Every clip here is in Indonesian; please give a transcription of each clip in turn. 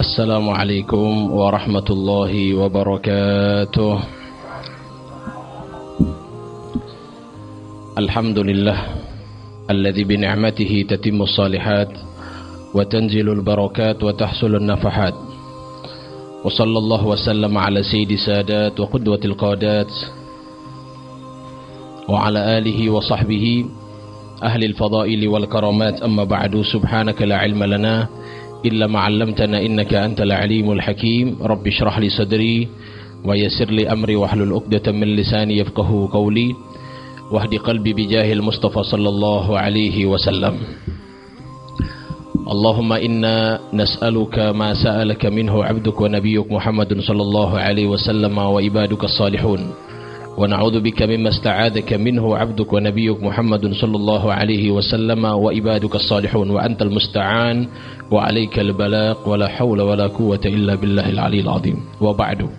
Assalamualaikum warahmatullahi wabarakatuh. Alhamdulillah alladzi bi ni'matihi tatimmu shalihat wa tanzilul barakat wa tahsulun nafahat. Wa sallallahu wa sallama ala sayyidi sadat wa qudwatil qadat wa ala alihi wa sahbihi ahli al-fadaili wal karamat. Amma ba'du, subhanaka la ilma lana illa ma 'allamtana innaka antal alimul hakim. Rabbi shrah li sadri wa yassir li amri wahlul 'uqdatam min lisani yafqahu qawli wahdi qalbi bijahil mustafa sallallahu alaihi wasallam. Allahumma inna nas'aluka ma sa'alaka minhu 'abduka wa nabiyyuk Muhammadun sallallahu alaihi wasallam wa ibaduka salihun, wa na'udzu bika mimma ista'adzaka minhu 'abduka wa nabiyyuk Muhammadun sallallahu alaihi wasallam wa ibaduka salihun wa antal musta'an wa 'alaikal balagh wa la haula wa la quwwata illa billahil aliyil azim. Wa ba'du.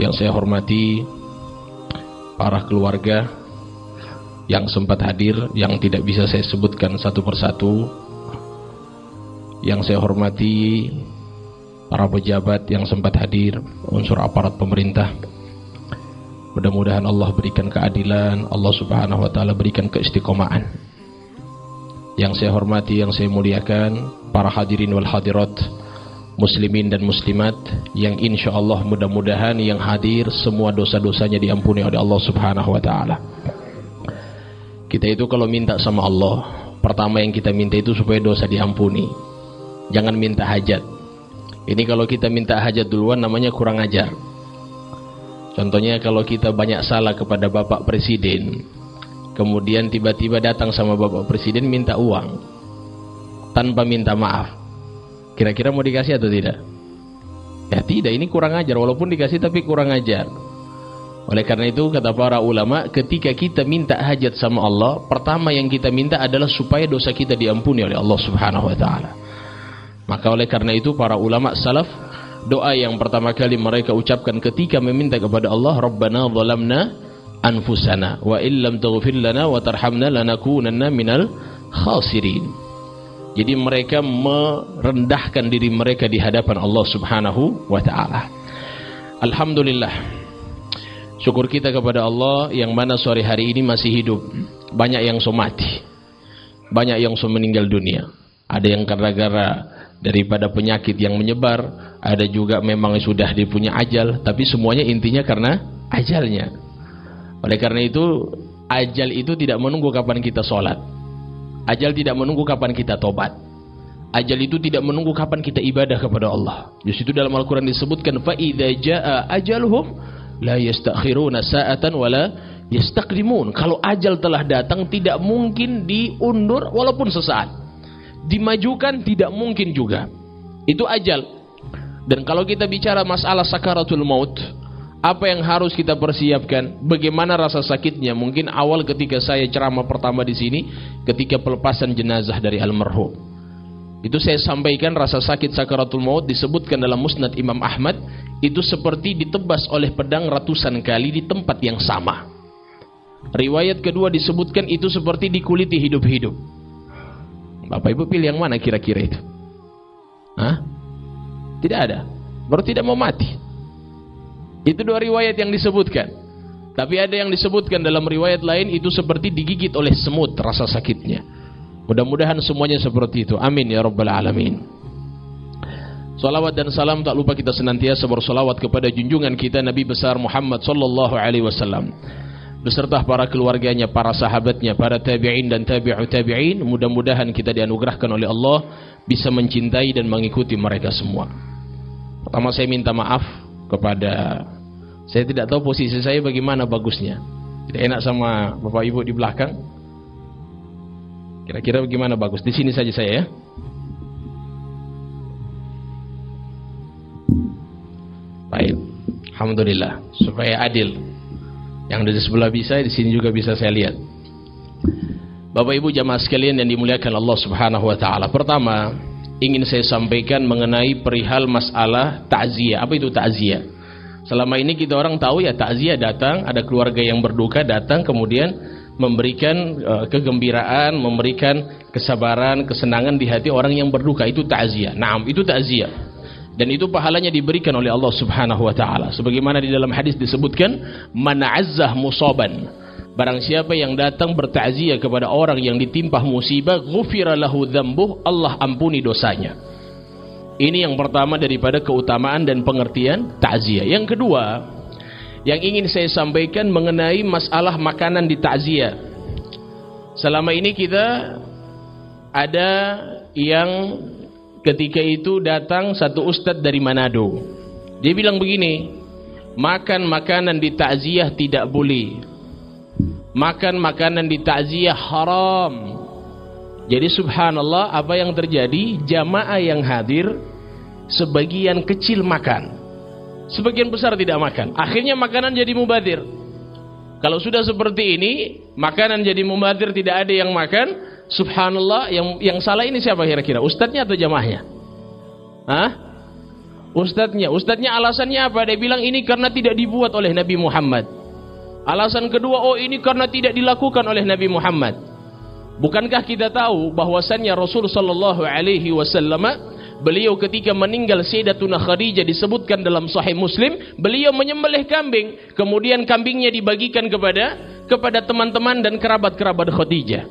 Yang saya hormati para keluarga yang sempat hadir, yang tidak bisa saya sebutkan satu persatu. Yang saya hormati para pejabat yang sempat hadir, unsur aparat pemerintah. Mudah-mudahan Allah berikan keadilan, Allah subhanahu wa ta'ala berikan keistiqomahan. Yang saya hormati, yang saya muliakan para hadirin wal hadirat, muslimin dan muslimat, yang insya Allah mudah-mudahan yang hadir semua dosa-dosanya diampuni oleh Allah subhanahu wa ta'ala. Kita itu kalau minta sama Allah, pertama yang kita minta itu supaya dosa diampuni. Jangan minta hajat. Ini kalau kita minta hajat duluan namanya kurang ajar. Contohnya kalau kita banyak salah kepada Bapak Presiden, kemudian tiba-tiba datang sama Bapak Presiden minta uang tanpa minta maaf, kira-kira mau dikasih atau tidak? Ya tidak, ini kurang ajar. Walaupun dikasih tapi kurang ajar. Oleh karena itu kata para ulama, ketika kita minta hajat sama Allah, pertama yang kita minta adalah supaya dosa kita diampuni oleh Allah subhanahu wa ta'ala. Maka oleh karena itu para ulama salaf, doa yang pertama kali mereka ucapkan ketika meminta kepada Allah, Rabbana zalamna anfusana wa illam taghfir lana wa tarhamna lanakunanna minal khasirin. Jadi mereka merendahkan diri mereka di hadapan Allah subhanahu wa ta'ala. Alhamdulillah, syukur kita kepada Allah yang mana sore hari ini masih hidup. Banyak yang mati, banyak yang meninggal dunia. Ada yang gara-gara daripada penyakit yang menyebar, ada juga memang sudah dipunya ajal, tapi semuanya intinya karena ajalnya. Oleh karena itu, ajal itu tidak menunggu kapan kita sholat, ajal tidak menunggu kapan kita tobat, ajal itu tidak menunggu kapan kita ibadah kepada Allah. Justru dalam Al-Quran disebutkan, فَإِذَا جَاءَ أَجَلُهُمْ لَا يَسْتَأْخِرُونَ سَاءَةً وَلَا يَسْتَقْدِمُونَ. Kalau ajal telah datang, tidak mungkin diundur walaupun sesaat, dimajukan tidak mungkin juga. Itu ajal. Dan kalau kita bicara masalah sakaratul maut, apa yang harus kita persiapkan? Bagaimana rasa sakitnya? Mungkin awal ketika saya ceramah pertama di sini, ketika pelepasan jenazah dari almarhum, itu saya sampaikan rasa sakit sakaratul maut disebutkan dalam Musnad Imam Ahmad, itu seperti ditebas oleh pedang ratusan kali di tempat yang sama. Riwayat kedua disebutkan itu seperti dikuliti hidup-hidup. Bapak Ibu pilih yang mana kira-kira itu? Hah? Tidak ada. Baru tidak mau mati. Itu dua riwayat yang disebutkan. Tapi ada yang disebutkan dalam riwayat lain itu seperti digigit oleh semut rasa sakitnya. Mudah-mudahan semuanya seperti itu. Amin ya rabbal alamin. Salawat dan salam tak lupa kita senantiasa bersalawat kepada junjungan kita Nabi besar Muhammad sallallahu alaihi wasallam, beserta para keluarganya, para sahabatnya, para tabi'in dan tabi'ut tabi'in. Mudah-mudahan kita dianugerahkan oleh Allah bisa mencintai dan mengikuti mereka semua. Pertama saya minta maaf kepada, saya tidak tahu posisi saya bagaimana bagusnya. Tidak enak sama Bapak Ibu di belakang. Kira-kira bagaimana bagus? Di sini saja saya ya. Baik. Alhamdulillah, supaya adil. Yang dari sebelah bisa, di sini juga bisa saya lihat. Bapak Ibu jamaah sekalian yang dimuliakan Allah Subhanahu wa taala. Pertama, ingin saya sampaikan mengenai perihal masalah takziah. Apa itu takziah? Selama ini kita orang tahu ya, takziah datang, ada keluarga yang berduka datang, kemudian memberikan kegembiraan, memberikan kesabaran, kesenangan di hati orang yang berduka. Itu takziah. Naam, itu takziah. Dan itu pahalanya diberikan oleh Allah Subhanahu wa taala. Sebagaimana di dalam hadis disebutkan, man azzah musaban. Barang siapa yang datang bertakziah kepada orang yang ditimpa musibah, ghufira lahu dzambuh, Allah ampuni dosanya. Ini yang pertama daripada keutamaan dan pengertian takziah. Yang kedua, yang ingin saya sampaikan mengenai masalah makanan di takziah. Selama ini kita ada yang ketika itu datang satu ustadz dari Manado. Dia bilang begini, makan makanan di takziah tidak boleh. Makan makanan di takziah haram. Jadi subhanallah, apa yang terjadi? Jamaah yang hadir sebagian kecil makan, sebagian besar tidak makan. Akhirnya makanan jadi mubadir. Kalau sudah seperti ini, makanan jadi mubadir, tidak ada yang makan. Subhanallah, yang salah ini siapa kira-kira? Ustadznya atau jamaahnya? Hah? Ustadznya. Ustadznya alasannya apa? Dia bilang ini karena tidak dibuat oleh Nabi Muhammad. Alasan kedua, oh ini karena tidak dilakukan oleh Nabi Muhammad. Bukankah kita tahu bahwasannya Rasul sallallahu alaihi wasallam, beliau ketika meninggal Sayyidatuna Khadijah disebutkan dalam Sahih Muslim, beliau menyembelih kambing, kemudian kambingnya dibagikan kepada teman-teman dan kerabat-kerabat Khadijah.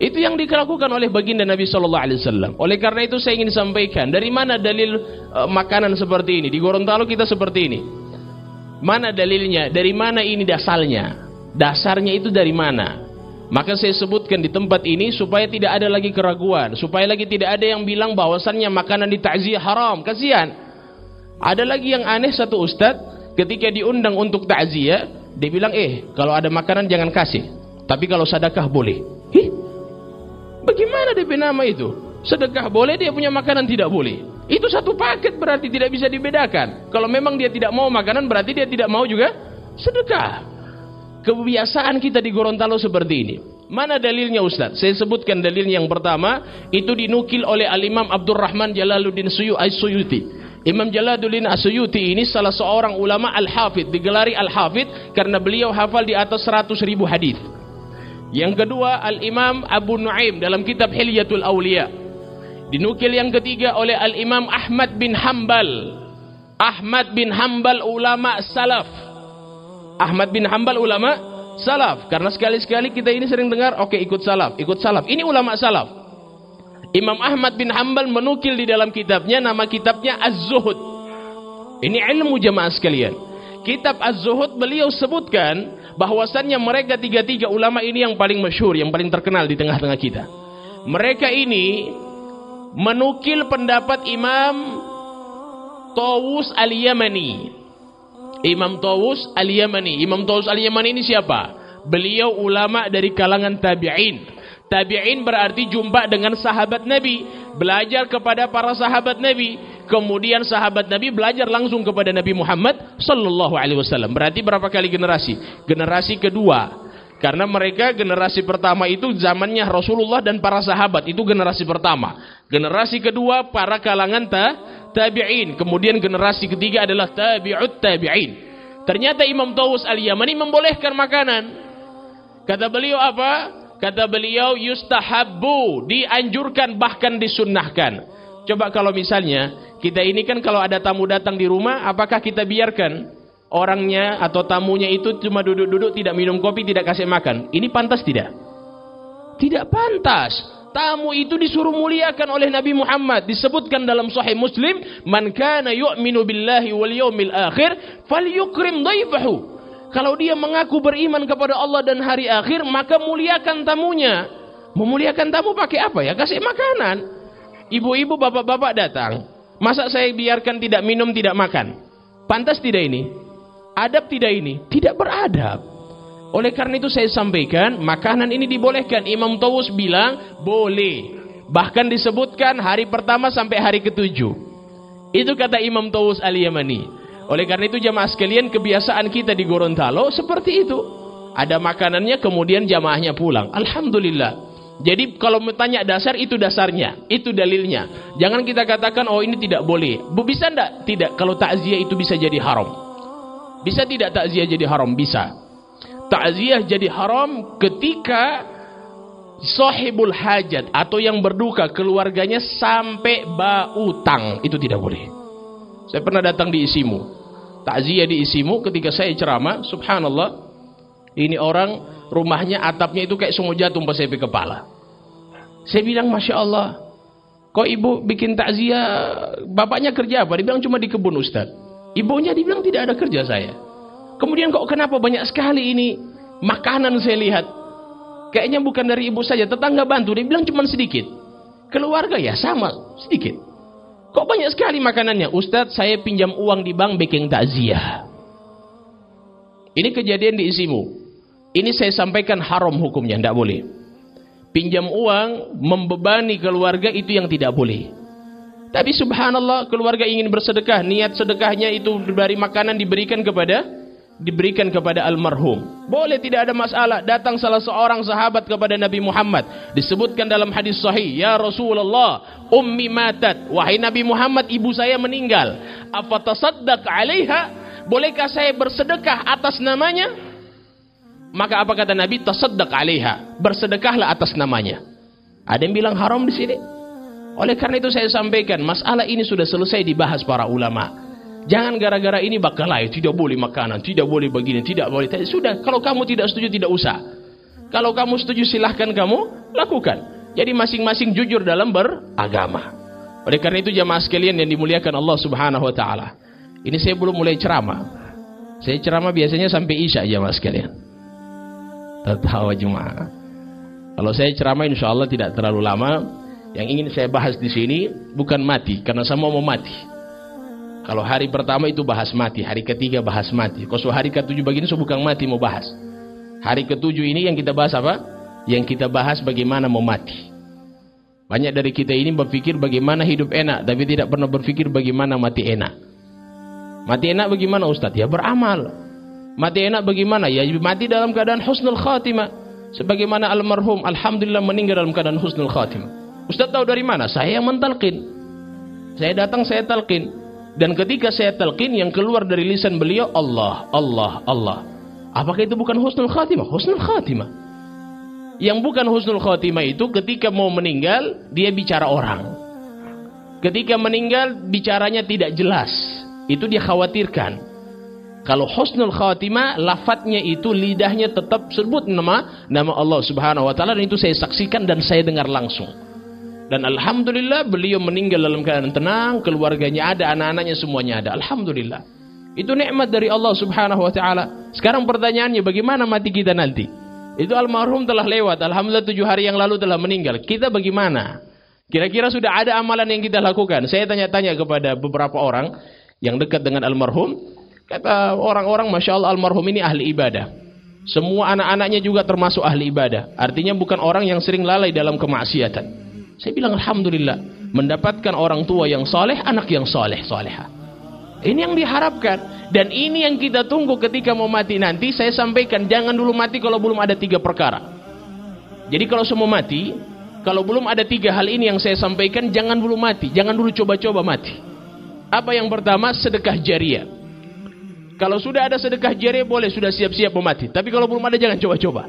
Itu yang dilakukan oleh baginda Nabi sallallahu alaihi wasallam. Oleh karena itu saya ingin sampaikan, dari mana dalil makanan seperti ini? Di Gorontalo kita seperti ini. Mana dalilnya? Dari mana ini dasarnya? Dasarnya itu dari mana? Maka saya sebutkan di tempat ini supaya tidak ada lagi keraguan, supaya lagi tidak ada yang bilang bahwasannya makanan di takziah haram. Kasihan. Ada lagi yang aneh, satu ustadz ketika diundang untuk takziah, dia bilang, kalau ada makanan jangan kasih, tapi kalau sedekah boleh. Bagaimana DP nama itu? Sedekah boleh, dia punya makanan tidak boleh. Itu satu paket, berarti tidak bisa dibedakan. Kalau memang dia tidak mau makanan, berarti dia tidak mau juga sedekah. Kebiasaan kita di Gorontalo seperti ini. Mana dalilnya Ustaz? Saya sebutkan dalilnya. Yang pertama, itu dinukil oleh Al-Imam Abdurrahman Jalaluddin As-Suyuti. Imam Jalaluddin As-Suyuti ini salah seorang ulama al-hafidh, digelari al-hafidh karena beliau hafal di atas 100.000 hadis. Yang kedua, Al-Imam Abu Nuaim dalam kitab Hilyatul Awliya. Dinukil yang ketiga oleh Al-Imam Ahmad bin Hanbal. Ahmad bin Hanbal ulama salaf. Ahmad bin Hanbal ulama salaf. Karena sekali-sekali kita ini sering dengar, ikut salaf, ikut salaf. Ini ulama salaf. Imam Ahmad bin Hanbal menukil di dalam kitabnya, nama kitabnya Az-Zuhud. Ini ilmu jamaah sekalian. Kitab Az-Zuhud beliau sebutkan bahwasannya mereka tiga-tiga ulama ini yang paling masyhur, yang paling terkenal di tengah-tengah kita. Mereka ini menukil pendapat Imam Tawus Al-Yamani. Imam Tawus Al-Yamani. Imam Tawus Al-Yamani ini siapa? Beliau ulama dari kalangan tabi'in. Tabi'in berarti jumpa dengan sahabat Nabi, belajar kepada para sahabat Nabi, kemudian sahabat Nabi belajar langsung kepada Nabi Muhammad sallallahu alaihi wasallam. Berarti berapa kali generasi? Generasi kedua. Karena mereka generasi pertama itu zamannya Rasulullah dan para sahabat, itu generasi pertama. Generasi kedua para kalangan tabi'in. Kemudian generasi ketiga adalah tabi'ut tabi'in. Ternyata Imam Tawus Al-Yamani membolehkan makanan. Kata beliau apa? Kata beliau yustahabbu, dianjurkan bahkan disunnahkan. Coba kalau misalnya kita ini kan kalau ada tamu datang di rumah, apakah kita biarkan orangnya atau tamunya itu cuma duduk-duduk, tidak minum kopi, tidak kasih makan? Ini pantas tidak? Tidak pantas. Tamu itu disuruh muliakan oleh Nabi Muhammad. Disebutkan dalam Sahih Muslim, man kana yu'minu billahi wal yawmil akhir falyukrim dhaifahu. Kalau dia mengaku beriman kepada Allah dan hari akhir, maka muliakan tamunya. Memuliakan tamu pakai apa ya? Kasih makanan. Ibu-ibu, bapak-bapak datang, masa saya biarkan tidak minum, tidak makan? Pantas tidak ini? Adab tidak ini? Tidak beradab. Oleh karena itu saya sampaikan, makanan ini dibolehkan. Imam Tawus bilang boleh. Bahkan disebutkan hari pertama sampai hari ke-7. Itu kata Imam Tawus Al-Yamani. Oleh karena itu jamaah sekalian, kebiasaan kita di Gorontalo seperti itu. Ada makanannya, kemudian jamaahnya pulang. Alhamdulillah. Jadi kalau bertanya dasar, itu dasarnya, itu dalilnya. Jangan kita katakan oh ini tidak boleh. Bisa enggak? Tidak. Kalau takziah itu bisa jadi haram. Bisa tidak takziah jadi haram? Bisa. Takziah jadi haram ketika sahibul hajat atau yang berduka keluarganya sampai berutang, itu tidak boleh. Saya pernah datang di Isimu, takziah di Isimu. Ketika saya ceramah, subhanallah, ini orang rumahnya atapnya itu kayak sungguh jatuh pas saya kepala. Saya bilang, Masya Allah, kok ibu bikin takziah, bapaknya kerja apa? Dia bilang cuma di kebun Ustaz. Ibunya dibilang tidak ada kerja saya. Kemudian kok kenapa banyak sekali ini makanan saya lihat? Kayaknya bukan dari ibu saja, tetangga bantu. Dia bilang cuma sedikit. Keluarga ya sama, sedikit. Kok banyak sekali makanannya? Ustadz, saya pinjam uang di bank bikin takziah. Ini kejadian di Isimu. Ini saya sampaikan haram hukumnya, tidak boleh. Pinjam uang membebani keluarga itu yang tidak boleh. Tapi subhanallah, keluarga ingin bersedekah, niat sedekahnya itu dari makanan diberikan kepada almarhum. Boleh, tidak ada masalah. Datang salah seorang sahabat kepada Nabi Muhammad, disebutkan dalam hadis sahih, ya Rasulullah, ummi matat, wahai Nabi Muhammad, ibu saya meninggal. Apa tasaddaq alaiha? Bolehkah saya bersedekah atas namanya? Maka apa kata Nabi? Tasaddaq alaiha, bersedekahlah atas namanya. Ada yang bilang haram di sini. Oleh karena itu saya sampaikan, masalah ini sudah selesai dibahas para ulama. Jangan gara-gara ini bakalai, tidak boleh makanan, tidak boleh begini, tidak boleh. Sudah, kalau kamu tidak setuju tidak usah. Kalau kamu setuju silahkan kamu lakukan. Jadi masing-masing jujur dalam beragama. Oleh karena itu jamaah sekalian yang dimuliakan Allah Subhanahu wa taala. Ini saya belum mulai ceramah. Saya ceramah biasanya sampai Isya jamaah sekalian. Tertawa jemaah. Kalau saya ceramah insya Allah tidak terlalu lama. Yang ingin saya bahas di sini bukan mati, karena semua mau mati. Kalau hari pertama itu bahas mati, hari ketiga bahas mati. Kalau hari ke-7 begini bukan mati mau bahas. Hari ke-7 ini yang kita bahas apa? Yang kita bahas bagaimana mau mati. Banyak dari kita ini berpikir bagaimana hidup enak, tapi tidak pernah berpikir bagaimana mati enak. Mati enak bagaimana Ustaz? Ya beramal. Mati enak bagaimana? Ya mati dalam keadaan husnul khatimah. Sebagaimana almarhum alhamdulillah meninggal dalam keadaan husnul khatimah. Ustaz tahu dari mana? Saya yang mentalqin. Saya datang, saya talqin. Dan ketika saya talqin, yang keluar dari lisan beliau Allah, Allah, Allah. Apakah itu bukan husnul khatimah? Husnul khatimah. Yang bukan husnul khatimah itu ketika mau meninggal, dia bicara orang. Ketika meninggal, bicaranya tidak jelas. Itu dia khawatirkan. Kalau husnul khatimah, lafadznya itu lidahnya tetap sebut nama Allah Subhanahu wa taala, dan itu saya saksikan dan saya dengar langsung. Dan alhamdulillah beliau meninggal dalam keadaan tenang, keluarganya ada, anak-anaknya semuanya ada. Alhamdulillah. Itu nikmat dari Allah Subhanahu wa taala. Sekarang pertanyaannya, bagaimana mati kita nanti? Itu almarhum telah lewat, alhamdulillah 7 hari yang lalu telah meninggal. Kita bagaimana? Kira-kira sudah ada amalan yang kita lakukan? Saya tanya-tanya kepada beberapa orang yang dekat dengan almarhum. Kata orang-orang, Masya Allah, almarhum ini ahli ibadah. Semua anak-anaknya juga termasuk ahli ibadah. Artinya bukan orang yang sering lalai dalam kemaksiatan. Saya bilang alhamdulillah, mendapatkan orang tua yang soleh, anak yang soleh, soleha. Ini yang diharapkan. Dan ini yang kita tunggu ketika mau mati nanti. Saya sampaikan, jangan dulu mati kalau belum ada 3 perkara. Jadi kalau semua mati, kalau belum ada 3 hal ini yang saya sampaikan, jangan dulu mati. Jangan dulu coba-coba mati. Apa yang pertama? Sedekah jariah. Kalau sudah ada sedekah jariah boleh, sudah siap-siap mau mati. Tapi kalau belum ada jangan coba-coba.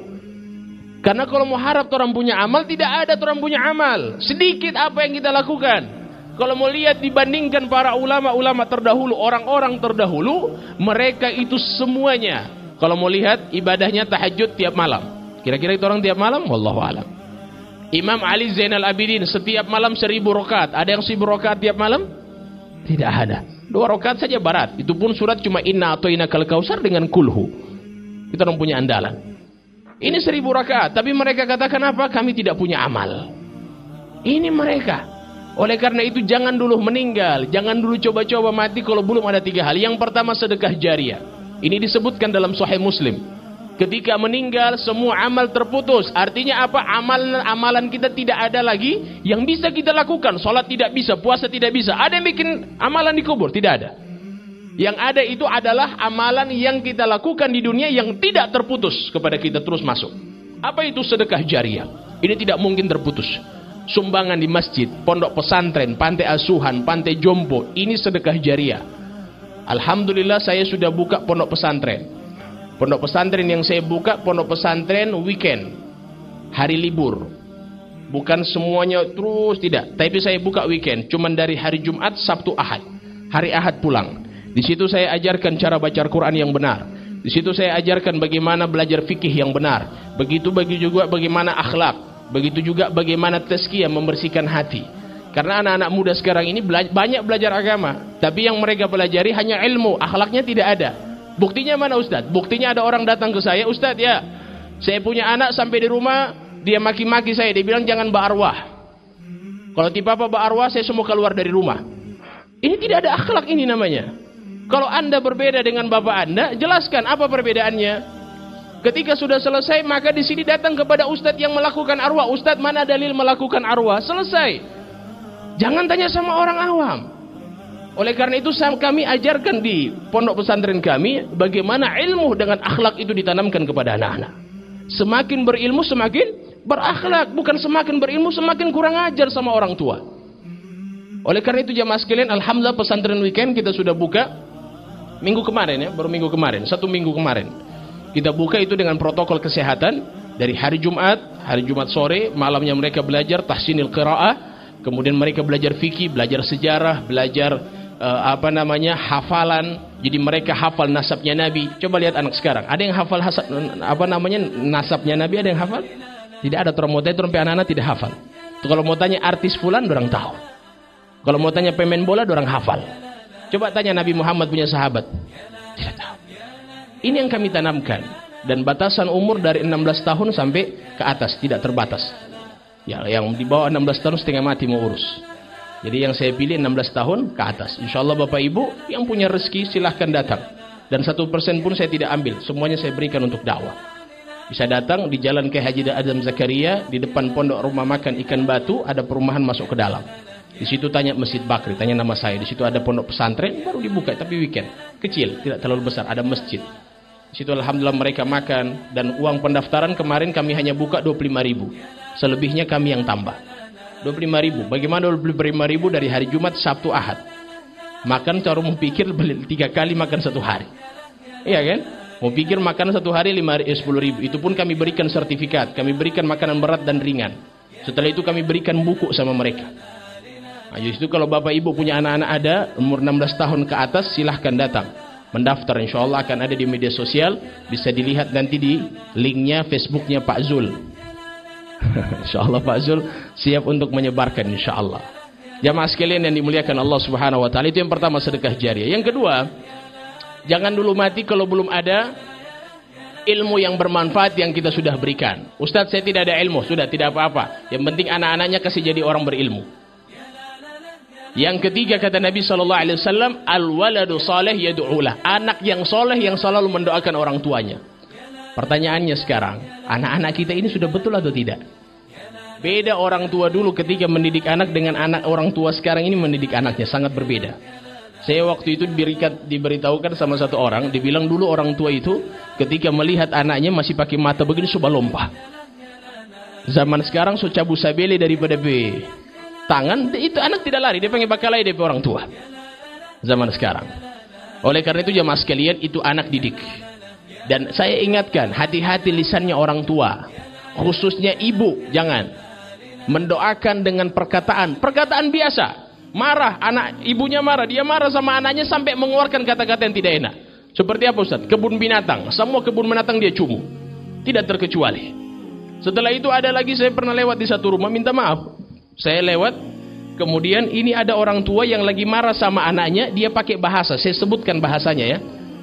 Karena kalau mau harap orang punya amal, tidak ada orang punya amal. Sedikit apa yang kita lakukan. Kalau mau lihat dibandingkan para ulama-ulama terdahulu, orang-orang terdahulu, mereka itu semuanya. Kalau mau lihat ibadahnya tahajud tiap malam. Kira-kira itu orang tiap malam? Wallahu a'lam. Imam Ali Zainal Abidin setiap malam 1000 rakaat. Ada yang 1000 rakaat tiap malam? Tidak ada. 2 rakaat saja barat. Itu pun surat cuma inna atoinakal kausar dengan kulhu. Kita orang punya andalan. Ini 1000 rakaat, tapi mereka katakan apa? Kami tidak punya amal. Ini mereka. Oleh karena itu jangan dulu meninggal, jangan dulu coba-coba mati kalau belum ada 3 hal. Yang pertama sedekah jariah. Ini disebutkan dalam Sahih Muslim. Ketika meninggal semua amal terputus. Artinya apa? Amalan kita tidak ada lagi yang bisa kita lakukan. Salat tidak bisa, puasa tidak bisa. Ada yang bikin amalan di kubur? Tidak ada. Yang ada itu adalah amalan yang kita lakukan di dunia yang tidak terputus kepada kita terus masuk. Apa itu sedekah jariah? Ini tidak mungkin terputus. Sumbangan di masjid, pondok pesantren, pantai asuhan, pantai jompo, ini sedekah jariah. Alhamdulillah saya sudah buka pondok pesantren. Pondok pesantren yang saya buka, pondok pesantren weekend, hari libur. Bukan semuanya terus, tidak. Tapi saya buka weekend, cuman dari hari Jumat, Sabtu, Ahad. Hari Ahad pulang. Di situ saya ajarkan cara baca Al-Quran yang benar. Di situ saya ajarkan bagaimana belajar fikih yang benar. Begitu juga bagaimana akhlak. Begitu juga bagaimana tazkiyah, membersihkan hati. Karena anak-anak muda sekarang ini banyak belajar agama, tapi yang mereka pelajari hanya ilmu, akhlaknya tidak ada. Buktinya mana Ustadz? Buktinya ada orang datang ke saya, Ustadz ya, saya punya anak sampai di rumah dia maki-maki saya, dia bilang jangan berarwah. Kalau tipe apa berarwah saya semua keluar dari rumah. Ini tidak ada akhlak ini namanya. Kalau anda berbeda dengan bapak anda, jelaskan apa perbedaannya. Ketika sudah selesai, maka di sini datang kepada ustadz yang melakukan arwah. Ustadz, mana dalil melakukan arwah? Selesai. Jangan tanya sama orang awam. Oleh karena itu kami ajarkan di pondok pesantren kami bagaimana ilmu dengan akhlak itu ditanamkan kepada anak-anak. Semakin berilmu semakin berakhlak, bukan semakin berilmu semakin kurang ajar sama orang tua. Oleh karena itu jamaah sekalian, alhamdulillah pesantren weekend kita sudah buka minggu kemarin ya, baru minggu kemarin, 1 minggu kemarin. Kita buka itu dengan protokol kesehatan. Dari hari Jumat sore, malamnya mereka belajar tahsinil qiraah, kemudian mereka belajar fikih, belajar sejarah, belajar hafalan. Jadi mereka hafal nasabnya Nabi. Coba lihat anak sekarang, ada yang hafal nasabnya Nabi, ada yang hafal? Tidak ada. Termotai sampai anak-anak tidak hafal. Kalau mau tanya artis fulan, dorang tahu. Kalau mau tanya pemain bola, dorang hafal. Coba tanya Nabi Muhammad punya sahabat, tidak tahu. Ini yang kami tanamkan. Dan batasan umur dari 16 tahun sampai ke atas, tidak terbatas. Ya, yang di bawah 16 tahun setengah mati mau urus. Jadi yang saya pilih 16 tahun ke atas. Insya Allah Bapak Ibu yang punya rezeki silahkan datang. Dan 1% pun saya tidak ambil. Semuanya saya berikan untuk dakwah. Bisa datang di Jalan Kiai Haji Adam Zakaria, di depan pondok rumah makan Ikan Batu, ada perumahan masuk ke dalam. Di situ tanya Masjid Bakri, tanya nama saya. Di situ ada pondok pesantren, baru dibuka, tapi weekend. Kecil, tidak terlalu besar, ada masjid. Di situ alhamdulillah mereka makan. Dan uang pendaftaran kemarin kami hanya buka 25.000. Selebihnya kami yang tambah. 25.000. Bagaimana 25.000 dari hari Jumat, Sabtu, Ahad? Makan cara mau pikir 3 kali makan 1 hari. Iya kan? Mau pikir makan 1 hari 10.000. Itu pun kami berikan sertifikat. Kami berikan makanan berat dan ringan. Setelah itu kami berikan buku sama mereka. Nah, justru kalau Bapak Ibu punya anak-anak ada umur 16 tahun ke atas, silahkan datang mendaftar. Insya Allah akan ada di media sosial, bisa dilihat nanti di linknya Facebooknya Pak Zul. Insya Allah Pak Zul siap untuk menyebarkan, insya Allah. Jamaah sekalian yang dimuliakan Allah Subhanahu Wa Taala, itu yang pertama, sedekah jariah. Yang kedua, jangan dulu mati kalau belum ada ilmu yang bermanfaat yang kita sudah berikan. Ustadz, saya tidak ada ilmu. Sudah, tidak apa-apa. Yang penting anak-anaknya kasih jadi orang berilmu. Yang ketiga kata Nabi SAW, al-waladu saleh yad'ulah. Anak yang soleh yang selalu mendoakan orang tuanya. Pertanyaannya sekarang, anak-anak kita ini sudah betul atau tidak? Beda orang tua dulu ketika mendidik anak dengan anak orang tua sekarang ini mendidik anaknya, sangat berbeda. Saya waktu itu diberitahukan sama satu orang, dibilang dulu orang tua itu ketika melihat anaknya masih pakai mata begini, coba lompat. Zaman sekarang so cabu sabele daripada tangan, itu anak tidak lari, dia pengen bakalai dari orang tua. Zaman sekarang. Oleh karena itu jamaah sekalian, itu anak didik. Dan saya ingatkan, hati-hati lisannya orang tua, khususnya ibu, jangan mendoakan dengan perkataan biasa. Marah, anak ibunya marah, dia marah sama anaknya sampai mengeluarkan kata-kata yang tidak enak. Seperti apa Ustaz? Kebun binatang, semua kebun binatang dia cumu, tidak terkecuali. Setelah itu ada lagi, saya pernah lewat di satu rumah, minta maaf. Saya lewat, kemudian ini ada orang tua yang lagi marah sama anaknya, dia pakai bahasa, saya sebutkan bahasanya ya.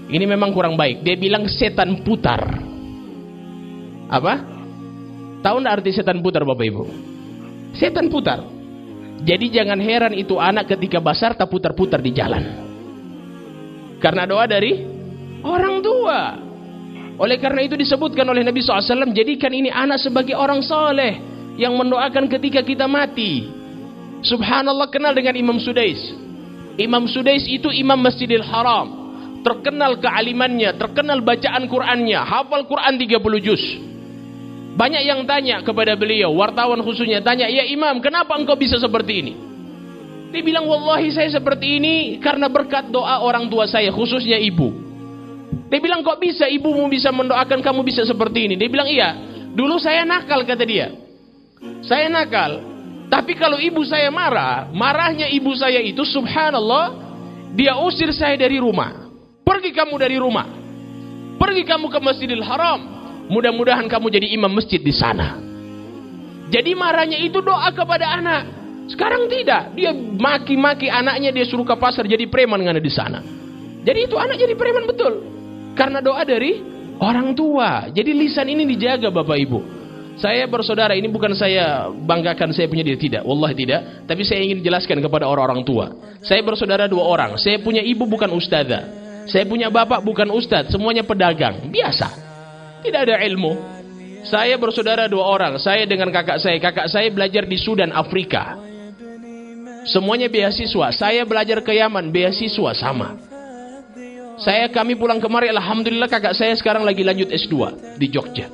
Ini memang kurang baik. Dia bilang setan putar. Apa? Tahu enggak arti setan putar Bapak Ibu? Setan putar. Jadi jangan heran itu anak ketika besar tak putar-putar di jalan. Karena doa dari orang tua. Oleh karena itu disebutkan oleh Nabi SAW, jadikan ini anak sebagai orang soleh yang mendoakan ketika kita mati. Subhanallah, kenal dengan Imam Sudais. Imam Sudais itu imam Masjidil Haram. Terkenal kealimannya, terkenal bacaan Qur'annya, hafal Qur'an 30 juz. Banyak yang tanya kepada beliau, wartawan khususnya tanya, ya Imam, kenapa engkau bisa seperti ini? Dia bilang, wallahi saya seperti ini karena berkat doa orang tua saya, khususnya ibu. Dia bilang, kok bisa ibumu bisa mendoakan kamu bisa seperti ini? Dia bilang, iya, dulu saya nakal, kata dia. Saya nakal, tapi kalau ibu saya marah, marahnya ibu saya itu subhanallah, Dia usir saya dari rumah. Pergi kamu dari rumah. Pergi kamu ke Masjidil Haram. Mudah-mudahan kamu jadi imam masjid di sana. Jadi marahnya itu doa kepada anak. Sekarang tidak. Dia maki-maki anaknya, dia suruh ke pasar jadi preman ngana di sana. Jadi itu anak jadi preman betul. Karena doa dari orang tua. Jadi lisan ini dijaga Bapak Ibu. Saya bersaudara, ini bukan saya banggakan saya punya diri, tidak. Wallahi tidak. Tapi saya ingin jelaskan kepada orang-orang tua. Saya bersaudara 2 orang. Saya punya ibu bukan ustazah. Saya punya bapak bukan ustaz. Semuanya pedagang. Biasa. Tidak ada ilmu. Saya bersaudara 2 orang. Saya dengan kakak saya. Kakak saya belajar di Sudan, Afrika. Semuanya beasiswa. Saya belajar ke Yaman, beasiswa sama. Kami pulang kemari, alhamdulillah kakak saya sekarang lagi lanjut S2 di Jogja.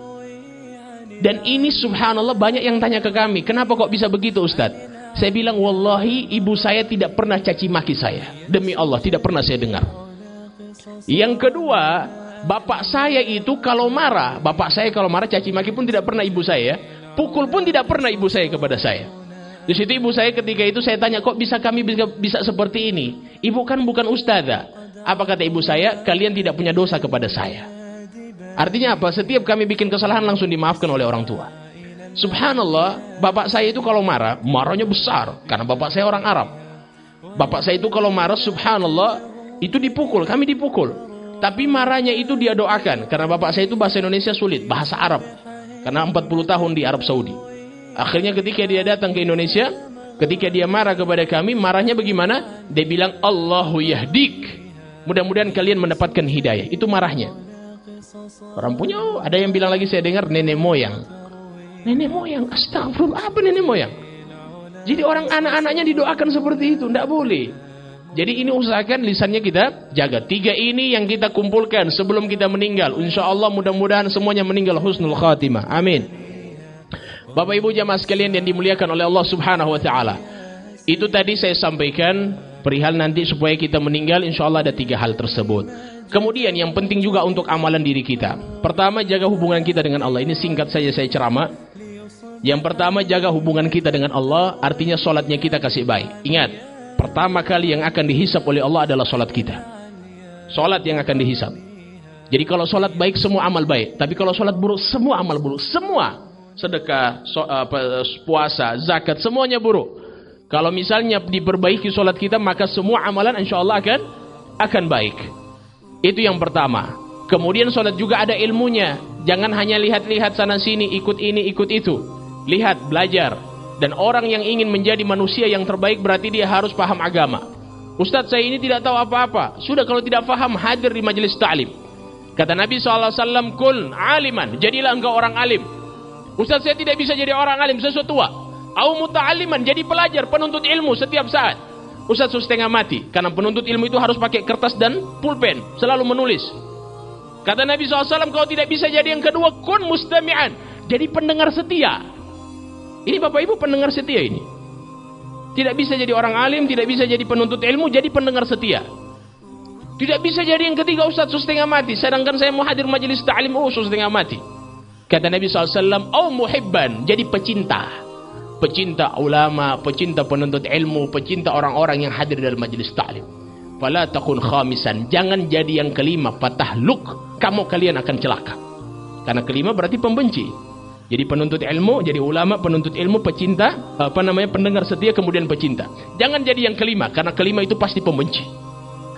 Dan ini subhanallah banyak yang tanya ke kami, kenapa kok bisa begitu Ustaz? Saya bilang, wallahi ibu saya tidak pernah caci maki saya. Demi Allah, tidak pernah saya dengar. Yang kedua, bapak saya itu kalau marah, caci maki pun tidak pernah ibu saya. Pukul pun tidak pernah ibu saya kepada saya. Di situ ibu saya ketika itu saya tanya, kok kami bisa seperti ini? Ibu kan bukan ustazah. Apa kata ibu saya? Kalian tidak punya dosa kepada saya. Artinya apa? Setiap kami bikin kesalahan langsung dimaafkan oleh orang tua. Subhanallah, bapak saya itu kalau marahnya besar. Karena bapak saya orang Arab. Bapak saya itu kalau marah, subhanallah, itu dipukul, kami dipukul. Tapi marahnya itu dia doakan. Karena bapak saya itu bahasa Indonesia sulit, bahasa Arab. Karena 40 tahun di Arab Saudi. Akhirnya ketika dia datang ke Indonesia, ketika dia marah kepada kami, marahnya bagaimana? Dia bilang, Allahu yahdik. Mudah-mudahan kalian mendapatkan hidayah. Itu marahnya. Orang punya, ada yang bilang lagi saya dengar, nenek moyang. Nenek moyang, astagfirullah, apa nenek moyang? Jadi orang anak-anaknya didoakan seperti itu, tidak boleh. Jadi ini usahakan lisannya kita jaga. 3 ini yang kita kumpulkan sebelum kita meninggal. Insya Allah mudah-mudahan semuanya meninggal husnul khatimah. Amin. Bapak Ibu jamaah sekalian yang dimuliakan oleh Allah Subhanahu wa taala. Itu tadi saya sampaikan perihal nanti supaya kita meninggal, insya Allah ada 3 hal tersebut. Kemudian yang penting juga untuk amalan diri kita. Pertama, jaga hubungan kita dengan Allah. Ini singkat saja saya ceramah. Yang pertama, jaga hubungan kita dengan Allah, artinya sholatnya kita kasih baik. Ingat, pertama kali yang akan dihisap oleh Allah adalah sholat kita. Sholat yang akan dihisap. Jadi kalau sholat baik, semua amal baik. Tapi kalau sholat buruk, semua amal buruk. Semua. Sedekah, puasa, zakat, semuanya buruk. Kalau misalnya diperbaiki sholat kita, maka semua amalan insya Allah akan baik. Itu yang pertama. Kemudian sholat juga ada ilmunya. Jangan hanya lihat-lihat sana sini, ikut ini, ikut itu. Lihat, belajar. Dan orang yang ingin menjadi manusia yang terbaik berarti dia harus paham agama. Ustadz, saya ini tidak tahu apa-apa. Sudah, kalau tidak paham, hadir di majelis ta'lim. Kata Nabi SAW, kul aliman, jadilah engkau orang alim. Ustaz, saya tidak bisa jadi orang alim, saya sudah tua. Au muta'aliman, jadi pelajar, penuntut ilmu setiap saat. Ustaz, sudah setengah mati. Karena penuntut ilmu itu harus pakai kertas dan pulpen, selalu menulis. Kata Nabi SAW, kalau tidak bisa jadi yang kedua, kun mustami'an, jadi pendengar setia. Ini Bapak Ibu pendengar setia ini. Tidak bisa jadi orang alim, tidak bisa jadi penuntut ilmu, jadi pendengar setia. Tidak bisa jadi yang ketiga, Ustaz, sudah setengah mati. Sedangkan saya mau hadir majelis ta'lim, sudah setengah mati. Kata Nabi SAW, au muhibban, jadi pecinta. Pecinta ulama, pecinta penuntut ilmu, pecinta orang-orang yang hadir dalam majelis ta'lim. Fala takun khamisan, jangan jadi yang kelima, fatahluk, kalian akan celaka. Karena kelima berarti pembenci. Jadi penuntut ilmu, jadi ulama, penuntut ilmu, pecinta, pendengar setia, kemudian pecinta. Jangan jadi yang kelima, karena kelima itu pasti pembenci.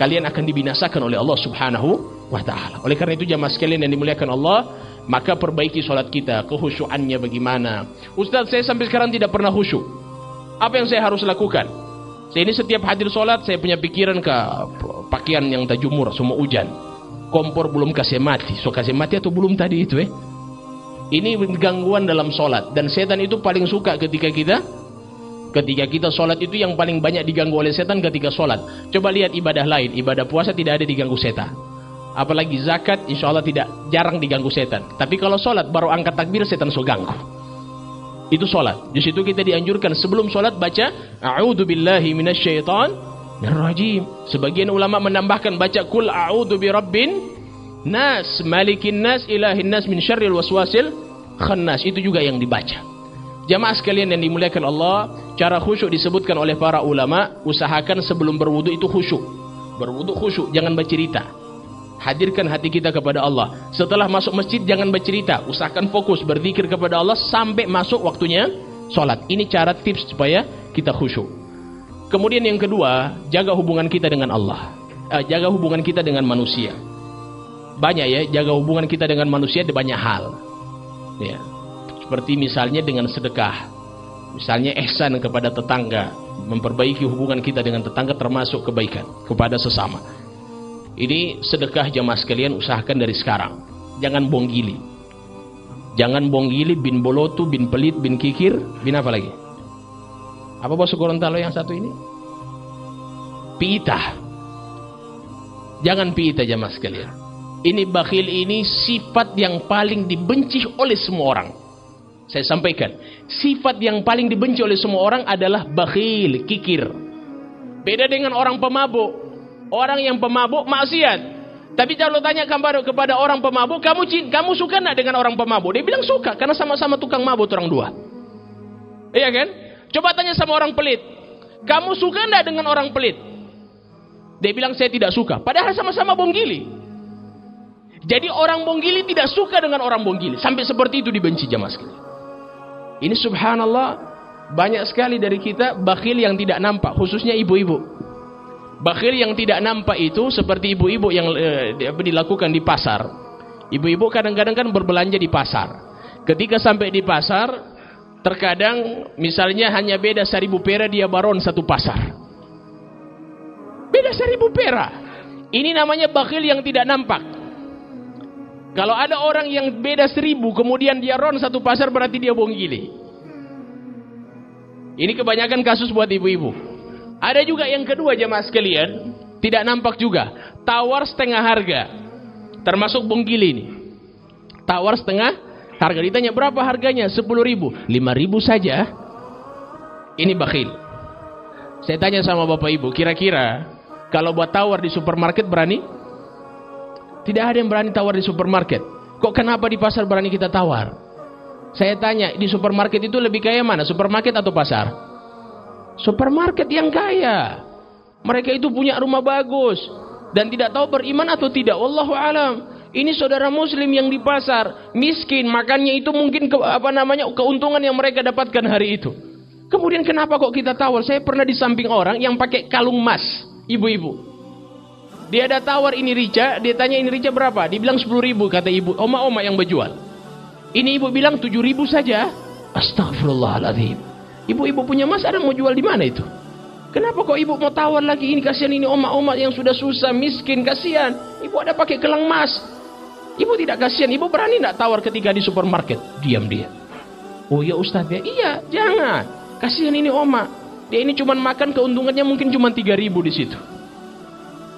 Kalian akan dibinasakan oleh Allah Subhanahu wa ta'ala. Oleh karena itu jamaah sekalian yang dimuliakan Allah, maka perbaiki sholat kita, kehusyuannya bagaimana. Ustaz, saya sampai sekarang tidak pernah khusyuk. Apa yang saya harus lakukan? Saya ini setiap hadir sholat, saya punya pikiran ke pakaian yang tajumur, semua hujan. Kompor belum kasih mati. So kasih mati atau belum tadi itu Ini gangguan dalam sholat. Dan setan itu paling suka ketika kita sholat itu yang paling banyak diganggu oleh setan ketika sholat. Coba lihat ibadah lain. Ibadah puasa tidak ada diganggu setan. Apalagi zakat, insya Allah jarang diganggu setan. Tapi kalau sholat, baru angkat takbir, setan so ganggu. Itu sholat. Di situ kita dianjurkan sebelum sholat baca A'udzu billahi minasyaitonir rajim. Sebagian ulama menambahkan baca Qul a'udzu birabbin nas, malikin nas, ilahin nas, min syarril waswasil khannas. Itu juga yang dibaca. Jamaah sekalian yang dimuliakan Allah, cara khusyuk disebutkan oleh para ulama, usahakan sebelum berwudu itu khusyuk. Berwudu khusyuk, jangan bercerita. Hadirkan hati kita kepada Allah. Setelah masuk masjid jangan bercerita, usahakan fokus berzikir kepada Allah sampai masuk waktunya sholat. Ini cara tips supaya kita khusyuk. Kemudian yang kedua, jaga hubungan kita dengan Allah. Jaga hubungan kita dengan manusia. Banyak ya, jaga hubungan kita dengan manusia di banyak hal. Ya. Seperti misalnya dengan sedekah. Misalnya ihsan kepada tetangga, memperbaiki hubungan kita dengan tetangga termasuk kebaikan kepada sesama. Ini sedekah jamaah sekalian, usahakan dari sekarang. Jangan bonggili. Jangan bonggili, bin bolotu, bin pelit, bin kikir, bin apa lagi? Apa bahasa Gorontalo yang satu ini? Piitah. Jangan piitah jamaah sekalian. Ini bakhil, ini sifat yang paling dibenci oleh semua orang. Saya sampaikan, sifat yang paling dibenci oleh semua orang adalah bakhil, kikir. Beda dengan orang pemabuk. Orang yang pemabuk maksiat. Tapi kalau tanya kepada orang pemabuk, kamu suka enggak dengan orang pemabuk? Dia bilang suka, karena sama-sama tukang mabuk orang dua. Iya kan? Coba tanya sama orang pelit, kamu suka enggak dengan orang pelit? Dia bilang saya tidak suka, padahal sama-sama bonggili. Jadi orang bonggili tidak suka dengan orang bonggili. Sampai seperti itu dibenci jamaah sekalian. Ini subhanallah, banyak sekali dari kita bakhil yang tidak nampak, khususnya ibu-ibu. Bakhil yang tidak nampak itu seperti ibu-ibu yang dilakukan di pasar. Ibu-ibu kadang-kadang kan berbelanja di pasar. Ketika sampai di pasar, terkadang misalnya hanya beda 1.000 perak, dia baron satu pasar. Beda 1.000 perak. Ini namanya bakhil yang tidak nampak. Kalau ada orang yang beda 1.000 kemudian dia ron satu pasar, berarti dia bonggili. Ini kebanyakan kasus buat ibu-ibu. Ada juga yang kedua jamaah sekalian, tidak nampak juga, tawar setengah harga. Termasuk bonggili ini. Tawar setengah harga, ditanya berapa harganya? 10.000, 5.000 saja. Ini bakhil. Saya tanya sama bapak ibu, kira-kira kalau buat tawar di supermarket berani? Tidak ada yang berani tawar di supermarket. Kok kenapa di pasar berani kita tawar? Saya tanya, di supermarket itu lebih kaya mana? Supermarket atau pasar? Supermarket yang kaya. Mereka itu punya rumah bagus dan tidak tahu beriman atau tidak. Wallahu alam. Ini saudara muslim yang di pasar, miskin, makannya itu mungkin keuntungan yang mereka dapatkan hari itu. Kemudian kenapa kok kita tawar? Saya pernah di samping orang yang pakai kalung emas, ibu-ibu. Dia ada tawar ini rica, dia tanya ini rica berapa? Dia bilang 10.000, kata ibu, oma-oma yang berjual. Ini ibu bilang 7.000 saja. Astagfirullahaladzim. Ibu-ibu punya emas, ada mau jual di mana itu? Kenapa kok ibu mau tawar lagi? Ini kasihan, ini oma-oma yang sudah susah, miskin, kasihan. Ibu ada pakai gelang emas. Ibu tidak kasihan, ibu berani tidak tawar ketika di supermarket? Diam dia. Oh ya Ustaz ya, iya jangan. Kasihan ini oma. Dia ini cuma makan, keuntungannya mungkin cuma 3.000 di situ.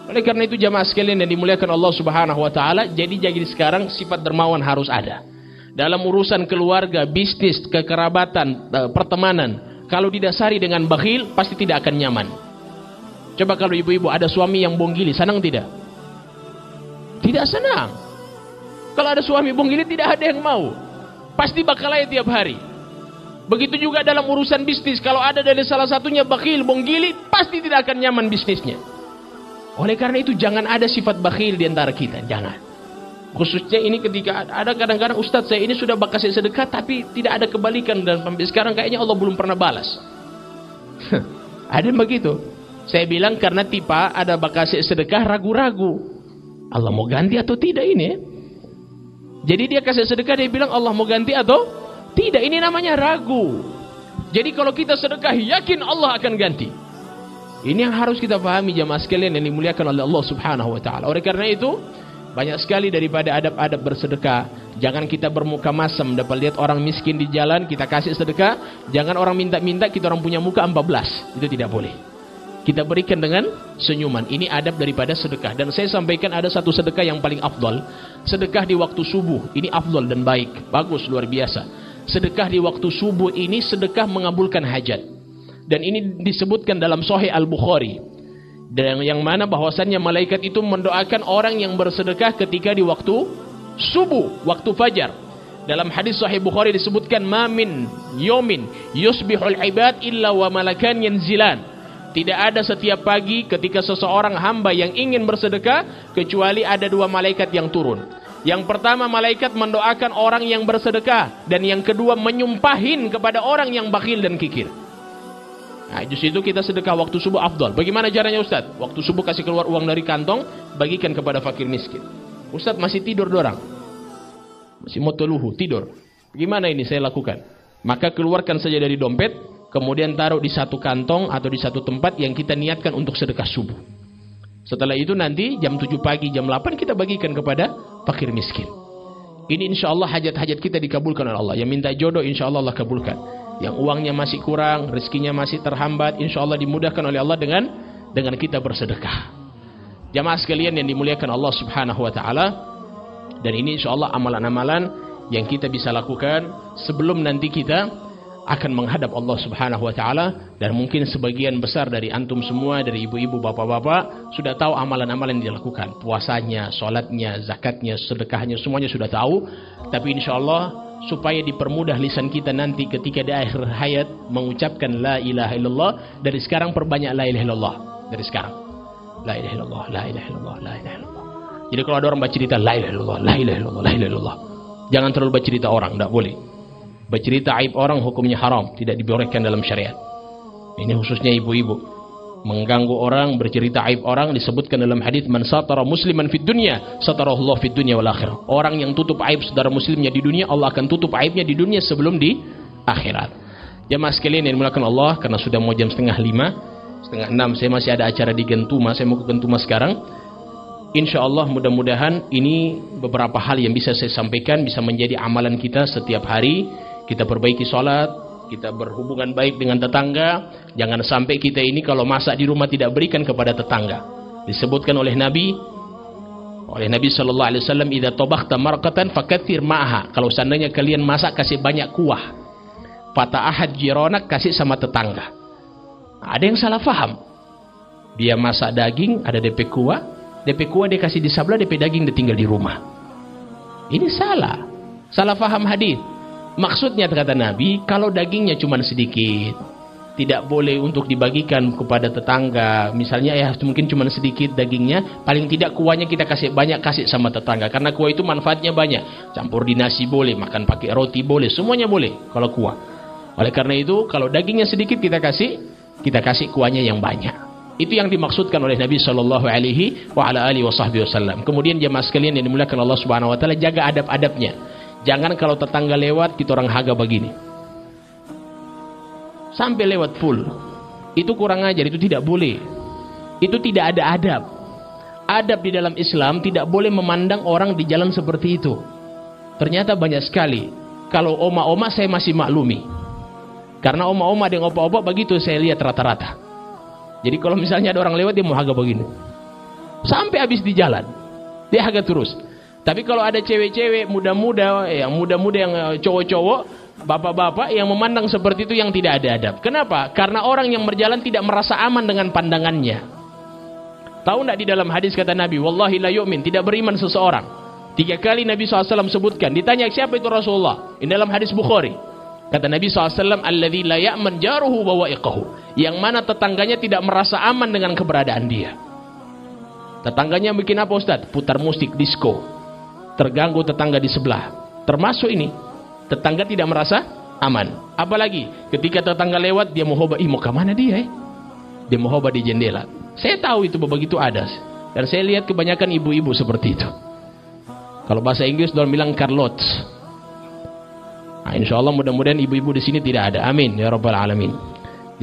Oleh karena itu jamaah sekalian yang dimuliakan Allah Subhanahu wa taala, jadi sekarang sifat dermawan harus ada. Dalam urusan keluarga, bisnis, kekerabatan, pertemanan, kalau didasari dengan bakhil pasti tidak akan nyaman. Coba kalau ibu-ibu ada suami yang bonggili, senang tidak? Tidak senang. Kalau ada suami bonggili tidak ada yang mau. Pasti bakalai tiap hari. Begitu juga dalam urusan bisnis, kalau ada dari salah satunya bakhil, bonggili, pasti tidak akan nyaman bisnisnya. Oleh karena itu jangan ada sifat bakhil di antara kita, jangan. Khususnya ini ketika ada kadang-kadang Ustadz saya ini sudah bakasih sedekah tapi tidak ada kebalikan dan sampai sekarang kayaknya Allah belum pernah balas. Ada begitu. Saya bilang karena tipa ada bakasih sedekah ragu-ragu. Allah mau ganti atau tidak ini? Jadi dia kasih sedekah dia bilang Allah mau ganti atau tidak, ini namanya ragu. Jadi kalau kita sedekah yakin Allah akan ganti. Ini yang harus kita pahami jamaah sekalian yang dimuliakan oleh Allah Subhanahu wa taala. Oleh karena itu, banyak sekali daripada adab-adab bersedekah. Jangan kita bermuka masam, dapat lihat orang miskin di jalan kita kasih sedekah. Jangan orang minta-minta, kita orang punya muka 14. Itu tidak boleh. Kita berikan dengan senyuman. Ini adab daripada sedekah. Dan saya sampaikan ada satu sedekah yang paling afdal. Sedekah di waktu subuh. Ini afdal dan baik. Bagus, luar biasa. Sedekah di waktu subuh ini sedekah mengabulkan hajat. Dan ini disebutkan dalam Sahih Al-Bukhari. Dan yang mana bahwasannya malaikat itu mendoakan orang yang bersedekah ketika di waktu subuh, waktu fajar. Dalam hadis Sahih Bukhari disebutkan, "Ma min yawmin yusbihul ibad illa wa malakan yanzilan." Tidak ada setiap pagi ketika seseorang hamba yang ingin bersedekah kecuali ada dua malaikat yang turun. Yang pertama, malaikat mendoakan orang yang bersedekah, dan yang kedua menyumpahin kepada orang yang bakhil dan kikir. Nah, justru itu kita sedekah waktu subuh afdal. Bagaimana caranya Ustaz? Waktu subuh kasih keluar uang dari kantong, bagikan kepada fakir miskin. Ustaz masih tidur dorang, masih motoluhu, tidur. Gimana ini saya lakukan? Maka keluarkan saja dari dompet, kemudian taruh di satu kantong atau di satu tempat yang kita niatkan untuk sedekah subuh. Setelah itu nanti jam 7 pagi, jam 8 kita bagikan kepada fakir miskin. Ini insya Allah hajat-hajat kita dikabulkan oleh Allah. Yang minta jodoh insya Allah Allah kabulkan. Yang uangnya masih kurang, rezekinya masih terhambat, insya Allah dimudahkan oleh Allah dengan kita bersedekah. Jamaah sekalian yang dimuliakan Allah Subhanahu wa taala, dan ini insya Allah amalan-amalan yang kita bisa lakukan sebelum nanti kita akan menghadap Allah Subhanahu wa taala. Dan mungkin sebagian besar dari antum semua, dari ibu-ibu, bapak-bapak, sudah tahu amalan-amalan yang dilakukan. Puasanya, salatnya, zakatnya, sedekahnya, semuanya sudah tahu. Tapi insya Allah supaya dipermudah lisan kita nanti ketika di akhir hayat mengucapkan la ilaha illallah, dari sekarang perbanyak la ilaha illallah. Dari sekarang la ilaha illallah, la ilaha illallah, la ilaha illallah. Jadi kalau ada orang baca cerita la ilaha illallah, la ilaha illallah, la ilaha illallah, jangan terlalu baca cerita orang, tidak boleh. Bercerita aib orang hukumnya haram, tidak dibolehkan dalam syariat. Ini khususnya ibu-ibu. Mengganggu orang, bercerita aib orang, disebutkan dalam hadis man satara musliman fid dunya satarahullah fid dunya wal akhirah. Orang yang tutup aib saudara muslimnya di dunia, Allah akan tutup aibnya di dunia sebelum di akhirat. Jamaah sekalian yang dimuliakan Allah, karena sudah mau jam 5:30, 5:30 saya masih ada acara di Gentuma, saya mau ke Gentuma sekarang. Insya Allah mudah-mudahan ini beberapa hal yang bisa saya sampaikan bisa menjadi amalan kita setiap hari. Kita perbaiki sholat, kita berhubungan baik dengan tetangga. Jangan sampai kita ini kalau masak di rumah tidak berikan kepada tetangga. Disebutkan oleh Nabi Sallallahu Alaihi Wasallam, "Idza tabakhta marqatan fakathir ma'aha." Kalau seandainya kalian masak, kasih banyak kuah. Fata'ahad jiranak, kasih sama tetangga. Ada yang salah faham. Dia masak daging, ada DP kuah dia kasih di sebelah, DP daging dia tinggal di rumah. Ini salah faham hadis. Maksudnya kata Nabi, kalau dagingnya cuma sedikit, tidak boleh untuk dibagikan kepada tetangga. Misalnya mungkin cuma sedikit dagingnya, paling tidak kuahnya kita kasih banyak, kasih sama tetangga. Karena kuah itu manfaatnya banyak. Campur di nasi boleh, makan pakai roti boleh, semuanya boleh kalau kuah. Oleh karena itu, kalau dagingnya sedikit kita kasih kuahnya yang banyak. Itu yang dimaksudkan oleh Nabi Sallallahu Alaihi Wasallam. Kemudian jemaah sekalian yang dimuliakan Allah Subhanahu Wa Taala, jaga adab-adabnya. Jangan kalau tetangga lewat kita orang haga begini. Sampai lewat full. Itu kurang ajar, itu tidak boleh. Itu tidak ada adab. Adab di dalam Islam tidak boleh memandang orang di jalan seperti itu. Ternyata banyak sekali. Kalau oma-oma saya masih maklumi. Karena oma-oma dan opa-opa begitu saya lihat rata-rata. Jadi kalau misalnya ada orang lewat dia mau haga begini. Sampai habis di jalan. Dia haga terus. Tapi kalau ada cewek-cewek muda-muda yang cowok-cowok, bapak-bapak yang memandang seperti itu yang tidak ada adab. Kenapa? Karena orang yang berjalan tidak merasa aman dengan pandangannya. Tahu tidak di dalam hadis kata Nabi, wallahi la yu'min, tidak beriman seseorang. 3 kali Nabi SAW sebutkan. Ditanya siapa itu Rasulullah? Ini dalam hadis Bukhari. Kata Nabi SAW, alladzi la ya'man jaruhu bawa'iqahu. Yang mana tetangganya tidak merasa aman dengan keberadaan dia. Tetangganya bikin apa Ustaz? Putar musik, disco. Terganggu tetangga di sebelah. Termasuk ini, tetangga tidak merasa aman. Apalagi ketika tetangga lewat, dia mau hoba, mau ke mana dia? Dia mau hoba di jendela. Saya tahu itu begitu ada. Dan saya lihat kebanyakan ibu-ibu seperti itu. Kalau bahasa Inggris orang bilang Carlotte. Nah, insya Allah mudah-mudahan ibu-ibu di sini tidak ada. Amin ya rabbal alamin.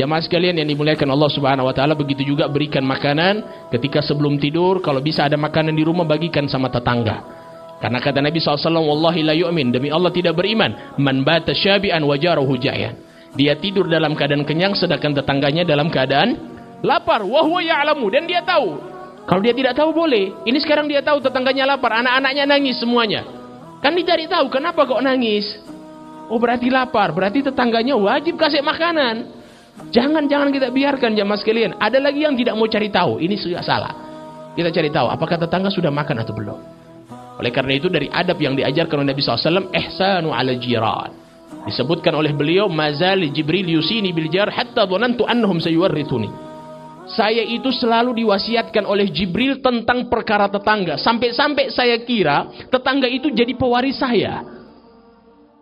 Jamaah sekalian yang dimuliakan Allah Subhanahu Wa Taala, begitu juga berikan makanan ketika sebelum tidur. Kalau bisa ada makanan di rumah, bagikan sama tetangga. Karena kata Nabi SAW, wallahi la yu'min, demi Allah tidak beriman, man bata syabi'an wajaruhu ja'yan. Dia tidur dalam keadaan kenyang, sedangkan tetangganya dalam keadaan lapar. Wa huwa ya'lamu, dan dia tahu. Kalau dia tidak tahu boleh. Ini sekarang dia tahu tetangganya lapar, anak-anaknya nangis semuanya. Kan dicari tahu kenapa kok nangis. Oh berarti lapar, berarti tetangganya wajib kasih makanan. Jangan kita biarkan jamaah sekalian. Ada lagi yang tidak mau cari tahu, ini sudah salah. Kita cari tahu apakah tetangga sudah makan atau belum. Oleh karena itu dari adab yang diajarkan oleh Nabi SAW, ihsanu ala jiran. Disebutkan oleh beliau, mazal Jibril yusini bil jar hatta dhanantu annahum sayuwarrithuni. saya itu selalu diwasiatkan oleh Jibril tentang perkara tetangga. Sampai-sampai saya kira tetangga itu jadi pewaris saya.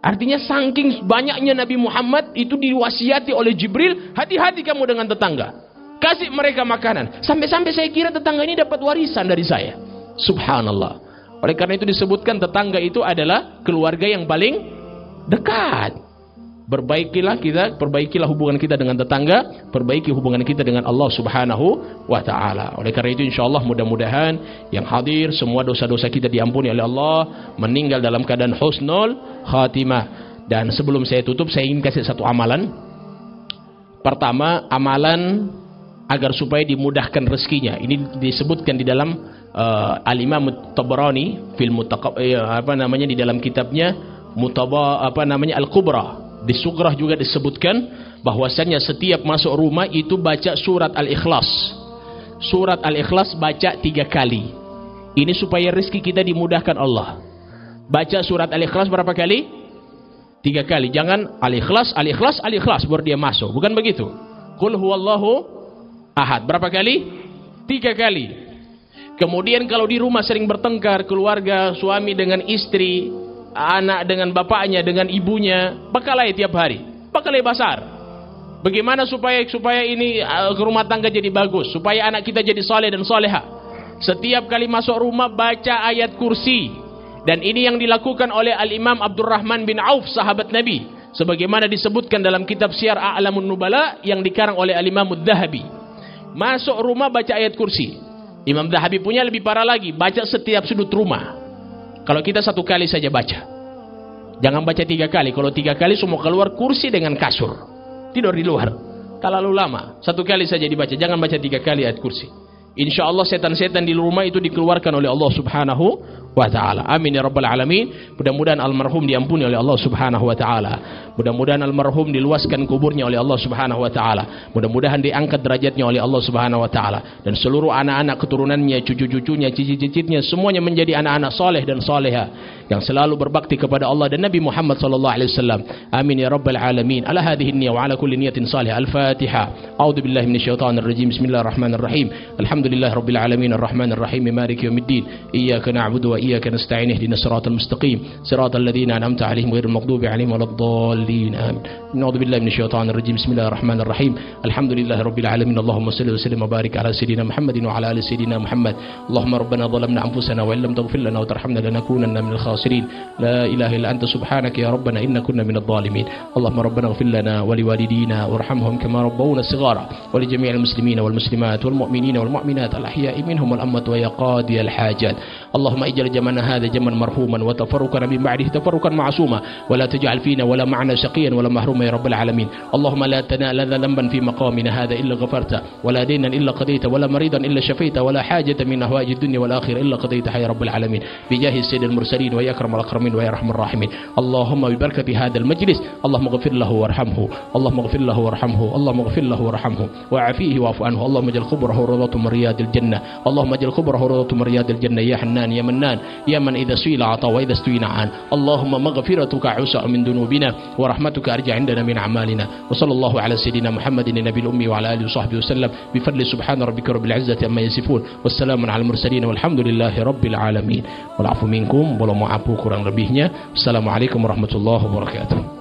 Artinya saking banyaknya Nabi Muhammad itu diwasiati oleh Jibril, hati-hati kamu dengan tetangga. Kasih mereka makanan. Sampai-sampai saya kira tetangga ini dapat warisan dari saya. Subhanallah. Oleh karena itu disebutkan tetangga itu adalah keluarga yang paling dekat. Perbaikilah hubungan kita dengan tetangga, perbaiki hubungan kita dengan Allah Subhanahu wa taala. Oleh karena itu insyaallah mudah-mudahan yang hadir semua dosa-dosa kita diampuni oleh Allah, meninggal dalam keadaan husnul khatimah. Dan sebelum saya tutup, saya ingin kasih satu amalan. Pertama, amalan agar supaya dimudahkan rezekinya. Ini disebutkan di dalam Al-Imam Tabrani di dalam kitabnya Al-Kubra. Di Sugrah juga disebutkan bahwasannya setiap masuk rumah itu baca surat Al-Ikhlas. Surat Al-Ikhlas baca 3 kali. Ini supaya rezeki kita dimudahkan Allah. Baca surat Al-Ikhlas berapa kali? 3 kali. Jangan Al-Ikhlas, Al-Ikhlas, Al-Ikhlas baru dia masuk. Bukan begitu. Qul huwallahu ahad. Berapa kali? 3 kali. Kemudian kalau di rumah sering bertengkar, keluarga, suami dengan istri, anak dengan bapaknya, dengan ibunya, bakalai tiap hari, bakalai besar. Bagaimana supaya ini rumah tangga jadi bagus, supaya anak kita jadi saleh dan saleha. Setiap kali masuk rumah baca ayat kursi. Dan ini yang dilakukan oleh Al-Imam Abdurrahman bin Auf, sahabat Nabi, sebagaimana disebutkan dalam kitab Syiar A'lamun Nubala yang dikarang oleh Al-Imam Adz-Dzahabi. Masuk rumah baca ayat kursi. Imam Adz-Dzahabi punya lebih parah lagi, baca setiap sudut rumah. Kalau kita 1 kali saja baca, jangan baca 3 kali. Kalau 3 kali semua keluar kursi dengan kasur, tidur di luar, terlalu lama. 1 kali saja dibaca, jangan baca 3 kali ayat kursi. Insya Allah setan-setan di rumah itu dikeluarkan oleh Allah Subhanahu wa ta'ala. Amin ya rabbal alamin. Mudah-mudahan almarhum diampuni oleh Allah Subhanahu wa ta'ala. Mudah-mudahan almarhum diluaskan kuburnya oleh Allah Subhanahu wa ta'ala. Mudah-mudahan diangkat derajatnya oleh Allah Subhanahu wa ta'ala. Dan seluruh anak-anak keturunannya, cucu-cucunya, cicit-cicitnya, semuanya menjadi anak-anak soleh dan soleha yang selalu berbakti kepada Allah dan Nabi Muhammad sallallahu alaihi wasallam. Amin ya rabbal alamin. Ala hadhihi niyya wa ala kulli niyatin salihah. Al-Fatihah. A'udzu billahi minasyaitonir rajim. Bismillahirrahmanirrahim. Alhamdulillahi rabbil alamin arrahmanir rahim maliki yaumiddin. Iyyaka na'budu wa iyyaka nasta'in ihdinas siratal mustaqim. Siratal ladzina an'amta 'alaihim ghairil maghdubi 'alaihim waladdallin. Amin. Na'udzu billahi minasyaitonir rajim. Bismillahirrahmanir rahim. Alhamdulillahi rabbil alamin. Allahumma shalli wa sallim wa barik ala sayidina Muhammadin wa ala ali sayidina Muhammad. Allahumma rabbana zalamna anfusana wa illam taghfir lana wa tarhamna lanakunanna minal khasirin. لا إله إلا أنت سبحانك يا ربنا إنا كنا من الظالمين. اللهم ربنا اغفر لنا ولوالدينا وارحمهم كما ربونا صغارا ولجميع المسلمين والمسلمات والمؤمنين والمؤمنات الأحياء منهم والأموات ويا قاضي الحاجات. اللهم اجعل جمعنا هذا جمعا مرحوما وتفرقنا من بعده تفرقا معصوما ولا تجعل فينا ولا معنا شقيا ولا محروما يا رب العالمين. اللهم لا تنال لنا ذنبا في مقامنا هذا إلا غفرته ولا دينا إلا قضيته ولا مريضا إلا شفيته ولا حاجة من أهواج الدنيا والآخرة إلا قضيتها يا رب العالمين بجاه السيد المرسلين ويا أكرم الأكرمين ويا أرحم الراحمين. اللهم ببركة هذا المجلس اللهم اغفر له وارحمه اللهم اغفر له وارحمه اللهم اغفر له وارحمه وعافيه واعف عنه. اللهم اجعل قبره روضة من رياض الجنة. اللهم اجعل قبره روضة من رياض الجنة يا حنان يا منان يا من إذا سئل عطا وإذا استوينا عن. اللهم مغفرتك أوسع من ذنوبنا ورحمتك أرجى عندنا من أعمالنا. وصلى الله على سيدنا محمد النبي الأمي وعلى آله وصحبه وسلم بفضل سبحان ربك رب العزة عما يصفون والسلام على المرسلين والحمد لله رب العالمين. والعفو منكم. Mohon maaf kurang lebihnya. Assalamualaikum warahmatullahi wabarakatuh.